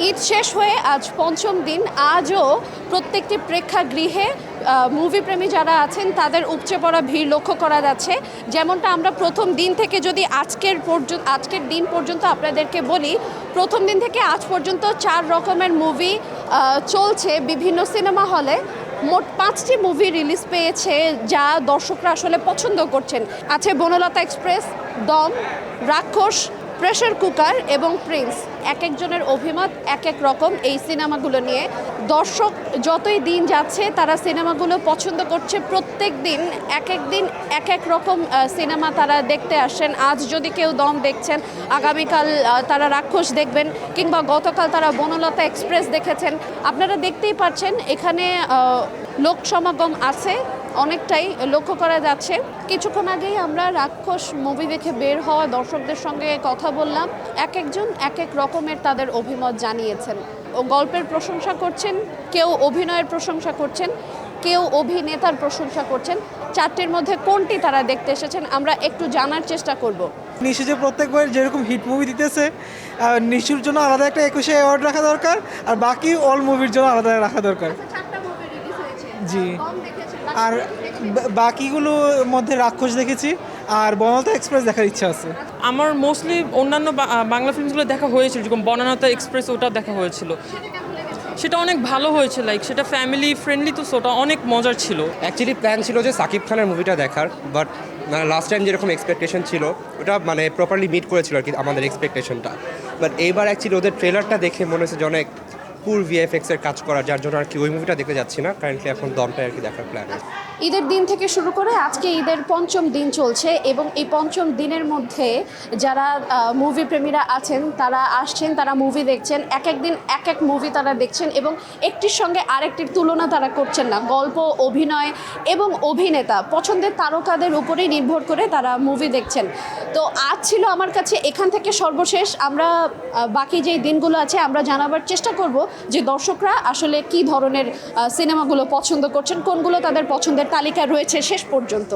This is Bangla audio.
ঈদ শেষ হয়ে আজ পঞ্চম দিন। আজও প্রত্যেকটি প্রেক্ষাগৃহে মুভিপ্রেমী যারা আছেন তাদের উপচে পড়া ভিড় লক্ষ্য করা যাচ্ছে। যেমনটা আমরা প্রথম দিন থেকে যদি আজকের দিন পর্যন্ত আপনাদেরকে বলি, প্রথম দিন থেকে আজ পর্যন্ত 4 রকমের মুভি চলছে বিভিন্ন সিনেমা হলে। মোট 5টি মুভি রিলিজ পেয়েছে যা দর্শকরা আসলে পছন্দ করছেন। আছে বনলতা এক্সপ্রেস, দম, রাক্ষস, প্রেসার কুকার এবং প্রিন্স। এক একজনের অভিমত এক এক রকম এই সিনেমাগুলো নিয়ে। দর্শক যতই দিন যাচ্ছে তারা সিনেমাগুলো পছন্দ করছে। প্রত্যেক দিন এক এক রকম সিনেমা তারা দেখতে আসেন। আজ যদি কেউ দম দেখছেন, আগামীকাল তারা রাক্ষস দেখবেন, কিংবা গতকাল তারা বনলতা এক্সপ্রেস দেখেছেন। আপনারা দেখতেই পাচ্ছেন এখানে লোক সমাগম আছে, অনেকটাই লক্ষ্য করা যাচ্ছে। কিছুক্ষণ আগেই আমরা রাক্ষস মুভি দেখে বের হওয়া দর্শকদের সঙ্গে কথা বললাম। এক একজন এক এক রকমের তাদের অভিমত জানিয়েছেন। গল্পের প্রশংসা করছেন, কেউ অভিনয়ের প্রশংসা করছেন, কেউ অভিনেতার প্রশংসা করছেন। 4টির মধ্যে কোনটি তারা দেখতে এসেছেন আমরা একটু জানার চেষ্টা করব। নিশু যে প্রত্যেকবার যেরকম হিট মুভি দিতেছে, নিশুর জন্য আলাদা একটা 21শে অ্যাওয়ার্ড রাখা দরকার, আর বাকি অল মুভির জন্য আলাদা রাখা দরকার। জি, আর বাকিগুলোর মধ্যে রাক্ষস দেখেছি আর বনলতা এক্সপ্রেস দেখার ইচ্ছা আছে। আমার মোস্টলি অন্যান্য বাংলা ফিল্মসগুলো দেখা হয়েছিল, যেরকম বনলতা এক্সপ্রেস ওটা দেখা হয়েছিল। সেটা অনেক ভালো হয়েছে, সেটা ফ্যামিলি ফ্রেন্ডলি, তো ওটা অনেক মজার ছিল। অ্যাকচুয়ালি প্ল্যান ছিল যে সাকিব খানের মুভিটা দেখার, বাট লাস্ট টাইম যেরকম এক্সপেকটেশন ছিল ওটা প্রপারলি মিট করেছিল আর কি আমাদের এক্সপেকটেশনটা। বাট এইবার অ্যাকচুয়ালি ওদের ট্রেলারটা দেখে মনে হচ্ছে যে অনেক পুর ভিএফএক্সের কাজ করা, যার জন্য আর কি ওই মুভিটা দেখতে যাচ্ছি না। কারেন্টলি এখন দমটা আর কি দেখার প্ল্যান। ঈদের দিন থেকে শুরু করে আজকে ঈদের পঞ্চম দিন চলছে, এবং এই পঞ্চম দিনের মধ্যে যারা মুভি প্রেমীরা আছেন তারা আসছেন, তারা মুভি দেখছেন। এক একদিন এক এক মুভি তারা দেখছেন এবং একটির সঙ্গে আরেকটির তুলনা তারা করছেন না। গল্প, অভিনয় এবং অভিনেতা, পছন্দের তারকাদের উপরেই নির্ভর করে তারা মুভি দেখছেন। তো আজ ছিল আমার কাছে এখান থেকে সর্বশেষ। আমরা বাকি যেই দিনগুলো আছে আমরা জানাবার চেষ্টা করব যে দর্শকরা আসলে কী ধরনের সিনেমাগুলো পছন্দ করছেন, কোনগুলো তাদের পছন্দের তালিকা রয়েছে শেষ পর্যন্ত।